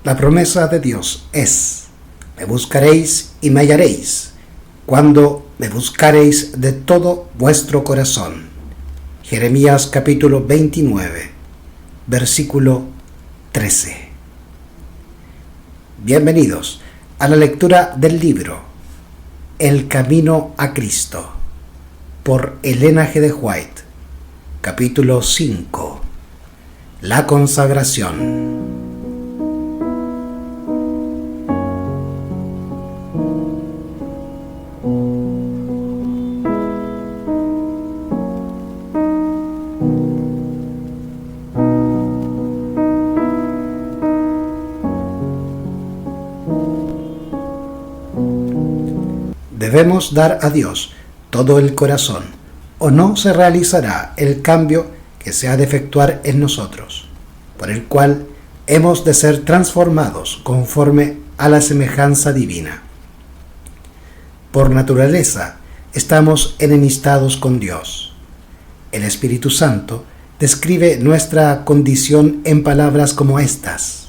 La promesa de Dios es: me buscaréis y me hallaréis, cuando me buscaréis de todo vuestro corazón. Jeremías capítulo 29, versículo 13. Bienvenidos a la lectura del libro El Camino a Cristo, por Elena G. de White, capítulo 5, la consagración. Debemos dar a Dios todo el corazón, o no se realizará el cambio que se ha de efectuar en nosotros, por el cual hemos de ser transformados conforme a la semejanza divina. Por naturaleza estamos enemistados con Dios. El Espíritu Santo describe nuestra condición en palabras como estas: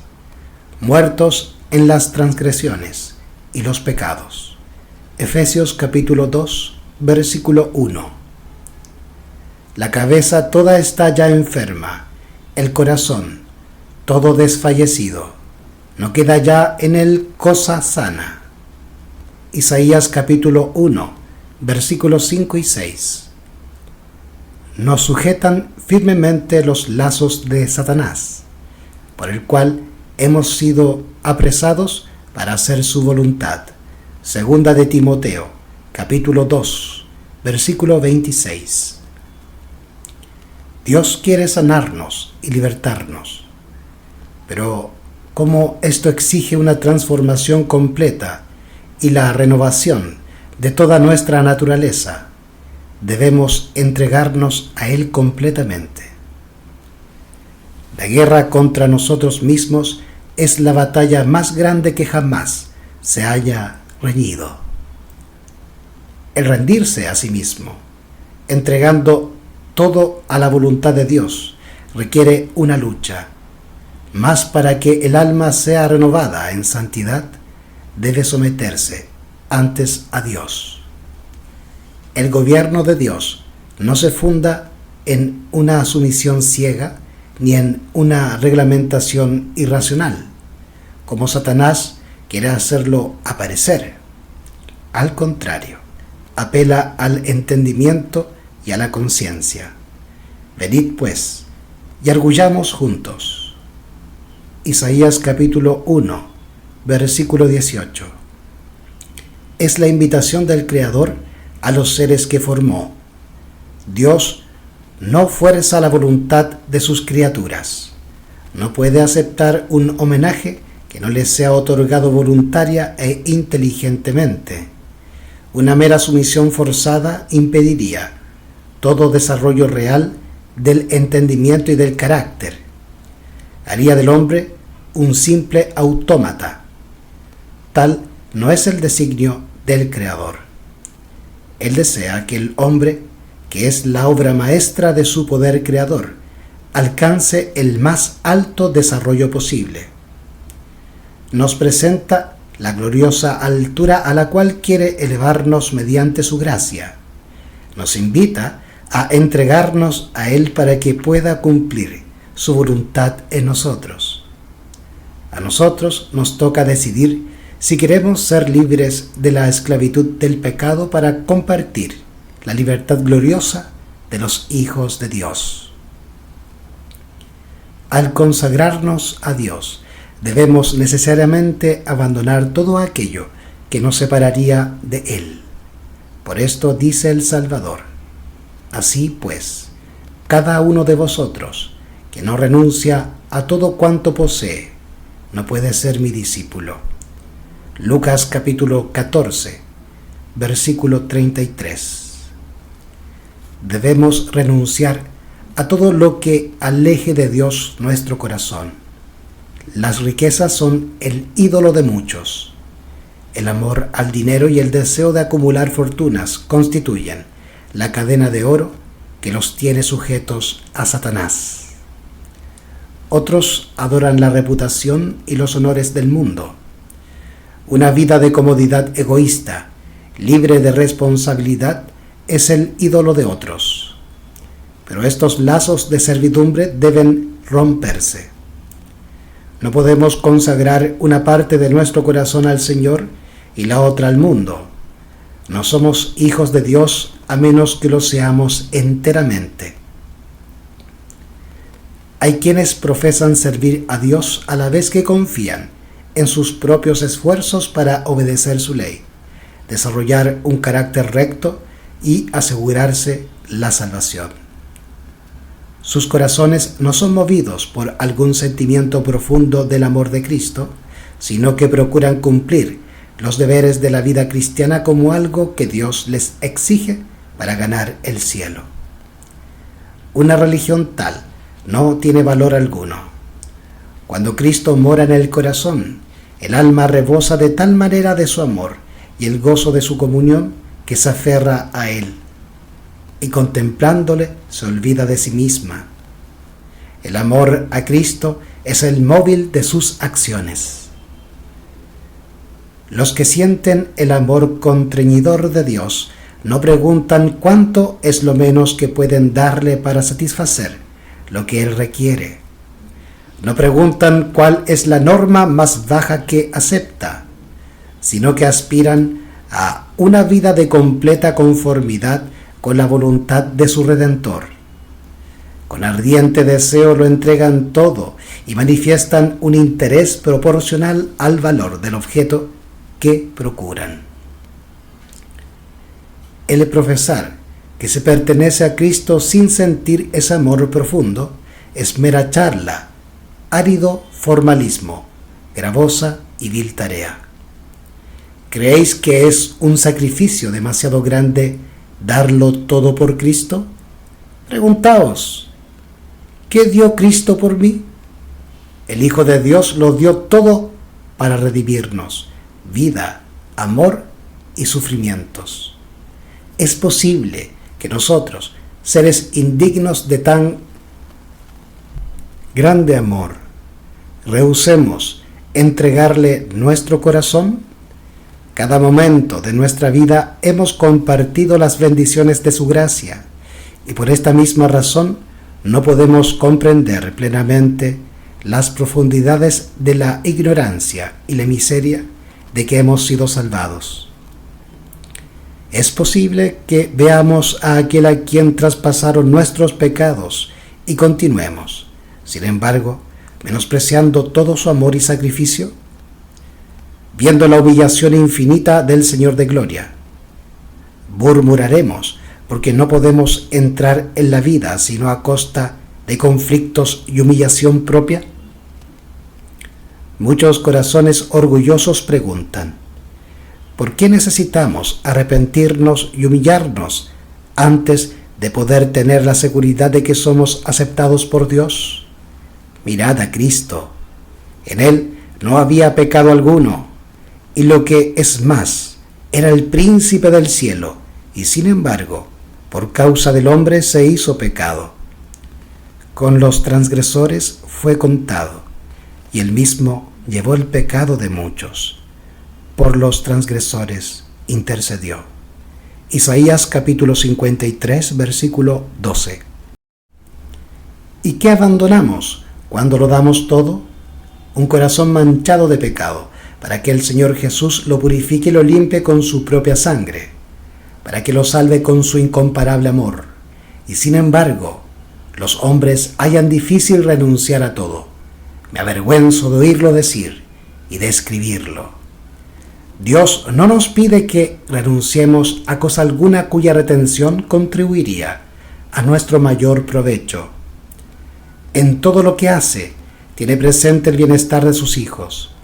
muertos en las transgresiones y los pecados. Efesios capítulo 2, versículo 1. La cabeza toda está ya enferma, el corazón todo desfallecido, no queda ya en él cosa sana. Isaías capítulo 1, versículos 5 y 6. Nos sujetan firmemente los lazos de Satanás, por el cual hemos sido apresados para hacer su voluntad. Segunda de Timoteo, capítulo 2, versículo 26. Dios quiere sanarnos y libertarnos, pero como esto exige una transformación completa y la renovación de toda nuestra naturaleza, debemos entregarnos a Él completamente. La guerra contra nosotros mismos es la batalla más grande que jamás se haya reñido. El rendirse a sí mismo, entregando todo a la voluntad de Dios, requiere una lucha. Mas para que el alma sea renovada en santidad, debe someterse antes a Dios. El gobierno de Dios no se funda en una sumisión ciega ni en una reglamentación irracional, como Satanás quiere hacerlo aparecer. Al contrario, apela al entendimiento y a la conciencia. Venid pues, y arguyamos juntos. Isaías capítulo 1, versículo 18. Es la invitación del Creador a los seres que formó. Dios no fuerza la voluntad de sus criaturas. No puede aceptar un homenaje que no les sea otorgado voluntaria e inteligentemente. Una mera sumisión forzada impediría todo desarrollo real del entendimiento y del carácter. Haría del hombre un simple autómata. Tal no es el designio del Creador. Él desea que el hombre, que es la obra maestra de su poder creador, alcance el más alto desarrollo posible. Nos presenta la gloriosa altura a la cual quiere elevarnos mediante su gracia. Nos invita a entregarnos a Él para que pueda cumplir su voluntad en nosotros. A nosotros nos toca decidir si queremos ser libres de la esclavitud del pecado para compartir la libertad gloriosa de los hijos de Dios. Al consagrarnos a Dios, debemos necesariamente abandonar todo aquello que nos separaría de Él. Por esto dice el Salvador: así pues, cada uno de vosotros que no renuncia a todo cuanto posee, no puede ser mi discípulo. Lucas capítulo 14, versículo 33. Debemos renunciar a todo lo que aleje de Dios nuestro corazón. Las riquezas son el ídolo de muchos. El amor al dinero y el deseo de acumular fortunas constituyen la cadena de oro que los tiene sujetos a Satanás. Otros adoran la reputación y los honores del mundo. Una vida de comodidad egoísta, libre de responsabilidad, es el ídolo de otros. Pero estos lazos de servidumbre deben romperse. No podemos consagrar una parte de nuestro corazón al Señor y la otra al mundo. No somos hijos de Dios a menos que lo seamos enteramente. Hay quienes profesan servir a Dios a la vez que confían en sus propios esfuerzos para obedecer su ley, desarrollar un carácter recto y asegurarse la salvación. Sus corazones no son movidos por algún sentimiento profundo del amor de Cristo, sino que procuran cumplir los deberes de la vida cristiana como algo que Dios les exige para ganar el cielo. Una religión tal no tiene valor alguno. Cuando Cristo mora en el corazón, el alma rebosa de tal manera de su amor y el gozo de su comunión que se aferra a Él, y contemplándole se olvida de sí misma. El amor a Cristo es el móvil de sus acciones. Los que sienten el amor constreñidor de Dios no preguntan cuánto es lo menos que pueden darle para satisfacer lo que Él requiere. No preguntan cuál es la norma más baja que acepta, sino que aspiran a una vida de completa conformidad con la voluntad de su Redentor. Con ardiente deseo lo entregan todo y manifiestan un interés proporcional al valor del objeto que procuran. El profesar que se pertenece a Cristo sin sentir ese amor profundo es mera charla, árido formalismo, gravosa y vil tarea. ¿Creéis que es un sacrificio demasiado grande darlo todo por Cristo? Preguntaos, ¿qué dio Cristo por mí? El Hijo de Dios lo dio todo para redimirnos, vida, amor y sufrimientos. ¿Es posible que nosotros, seres indignos de tan grande amor, rehusemos entregarle nuestro corazón? Cada momento de nuestra vida hemos compartido las bendiciones de su gracia y por esta misma razón no podemos comprender plenamente las profundidades de la ignorancia y la miseria de que hemos sido salvados. Es posible que veamos a aquel a quien traspasaron nuestros pecados y continuemos, sin embargo, menospreciando todo su amor y sacrificio, viendo la humillación infinita del Señor de gloria. Murmuraremos porque no podemos entrar en la vida sino a costa de conflictos y humillación propia. Muchos corazones orgullosos preguntan, ¿por qué necesitamos arrepentirnos y humillarnos antes de poder tener la seguridad de que somos aceptados por Dios? Mirad a Cristo. En Él no había pecado alguno, y lo que es más, era el príncipe del cielo, y sin embargo, por causa del hombre se hizo pecado. Con los transgresores fue contado, y él mismo llevó el pecado de muchos. Por los transgresores intercedió. Isaías capítulo 53, versículo 12. ¿Y qué abandonamos cuando lo damos todo? Un corazón manchado de pecado, para que el Señor Jesús lo purifique y lo limpie con su propia sangre, para que lo salve con su incomparable amor. Y sin embargo, los hombres hallan difícil renunciar a todo. Me avergüenzo de oírlo decir y de escribirlo. Dios no nos pide que renunciemos a cosa alguna cuya retención contribuiría a nuestro mayor provecho. En todo lo que hace, tiene presente el bienestar de sus hijos.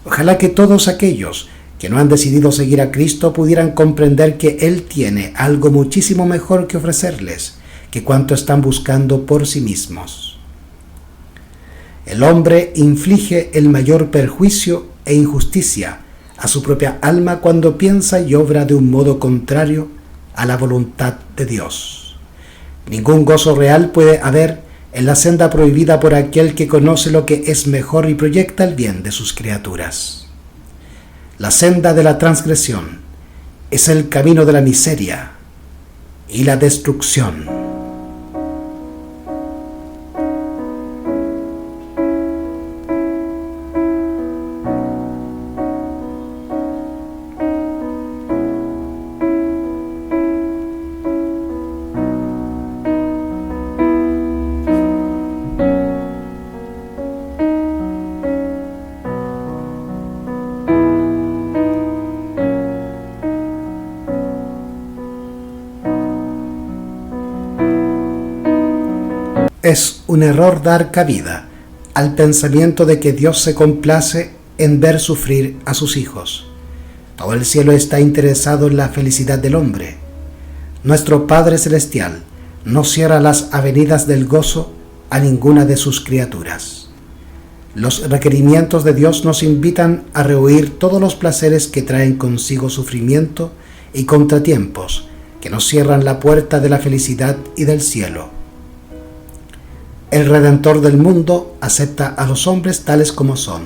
Ojalá que todos aquellos que no han decidido seguir a Cristo pudieran comprender que Él tiene algo muchísimo mejor que ofrecerles que cuanto están buscando por sí mismos. El hombre inflige el mayor perjuicio e injusticia a su propia alma cuando piensa y obra de un modo contrario a la voluntad de Dios. Ningún gozo real puede haber en la senda prohibida por aquel que conoce lo que es mejor y proyecta el bien de sus criaturas. La senda de la transgresión es el camino de la miseria y la destrucción. Es un error dar cabida al pensamiento de que Dios se complace en ver sufrir a sus hijos. Todo el cielo está interesado en la felicidad del hombre. Nuestro Padre Celestial no cierra las avenidas del gozo a ninguna de sus criaturas. Los requerimientos de Dios nos invitan a rehuir todos los placeres que traen consigo sufrimiento y contratiempos que nos cierran la puerta de la felicidad y del cielo. El Redentor del mundo acepta a los hombres tales como son,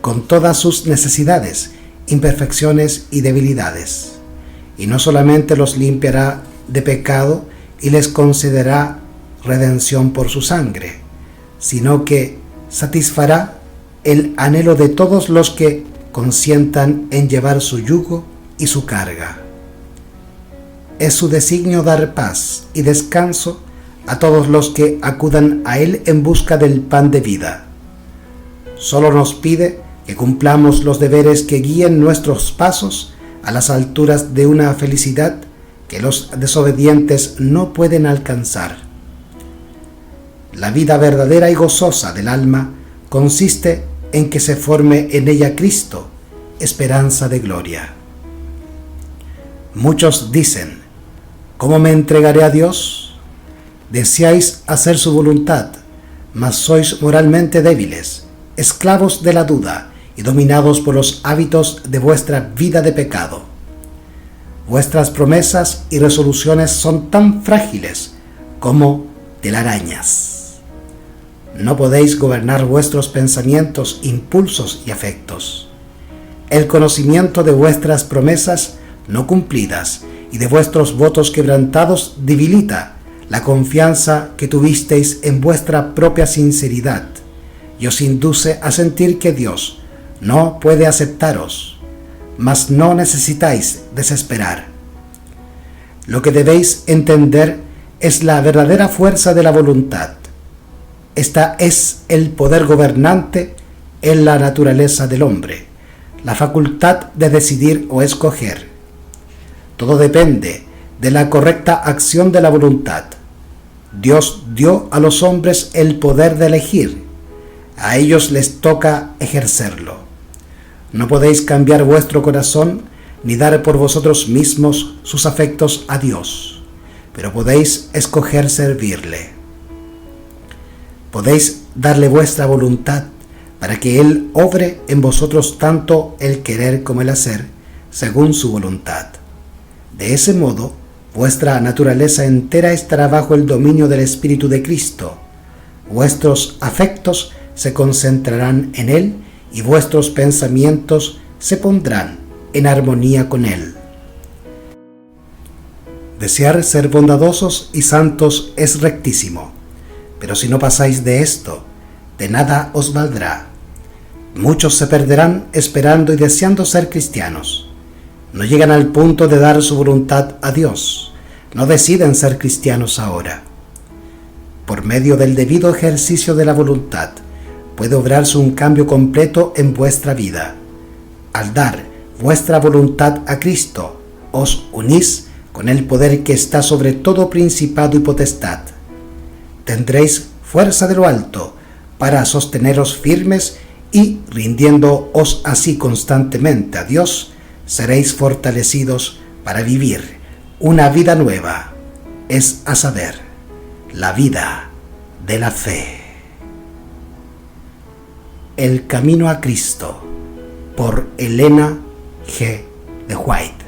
con todas sus necesidades, imperfecciones y debilidades, y no solamente los limpiará de pecado y les concederá redención por su sangre, sino que satisfará el anhelo de todos los que consientan en llevar su yugo y su carga. Es su designio dar paz y descanso a todos los que acudan a Él en busca del pan de vida. Solo nos pide que cumplamos los deberes que guíen nuestros pasos a las alturas de una felicidad que los desobedientes no pueden alcanzar. La vida verdadera y gozosa del alma consiste en que se forme en ella Cristo, esperanza de gloria. Muchos dicen: ¿cómo me entregaré a Dios? Deseáis hacer su voluntad, mas sois moralmente débiles, esclavos de la duda y dominados por los hábitos de vuestra vida de pecado. Vuestras promesas y resoluciones son tan frágiles como telarañas. No podéis gobernar vuestros pensamientos, impulsos y afectos. El conocimiento de vuestras promesas no cumplidas y de vuestros votos quebrantados debilita la confianza que tuvisteis en vuestra propia sinceridad y os induce a sentir que Dios no puede aceptaros, mas no necesitáis desesperar. Lo que debéis entender es la verdadera fuerza de la voluntad. Esta es el poder gobernante en la naturaleza del hombre, la facultad de decidir o escoger. Todo depende de la correcta acción de la voluntad. Dios dio a los hombres el poder de elegir. A ellos les toca ejercerlo. No podéis cambiar vuestro corazón ni dar por vosotros mismos sus afectos a Dios, pero podéis escoger servirle. Podéis darle vuestra voluntad para que Él obre en vosotros tanto el querer como el hacer, según su voluntad. De ese modo, vuestra naturaleza entera estará bajo el dominio del Espíritu de Cristo. Vuestros afectos se concentrarán en Él y vuestros pensamientos se pondrán en armonía con Él. Desear ser bondadosos y santos es rectísimo, pero si no pasáis de esto, de nada os valdrá. Muchos se perderán esperando y deseando ser cristianos. No llegan al punto de dar su voluntad a Dios. No deciden ser cristianos ahora. Por medio del debido ejercicio de la voluntad, puede obrarse un cambio completo en vuestra vida. Al dar vuestra voluntad a Cristo, os unís con el poder que está sobre todo principado y potestad. Tendréis fuerza de lo alto para sosteneros firmes y, rindiéndoos así constantemente a Dios, seréis fortalecidos para vivir una vida nueva, es a saber, la vida de la fe. El camino a Cristo, por Elena G. de White.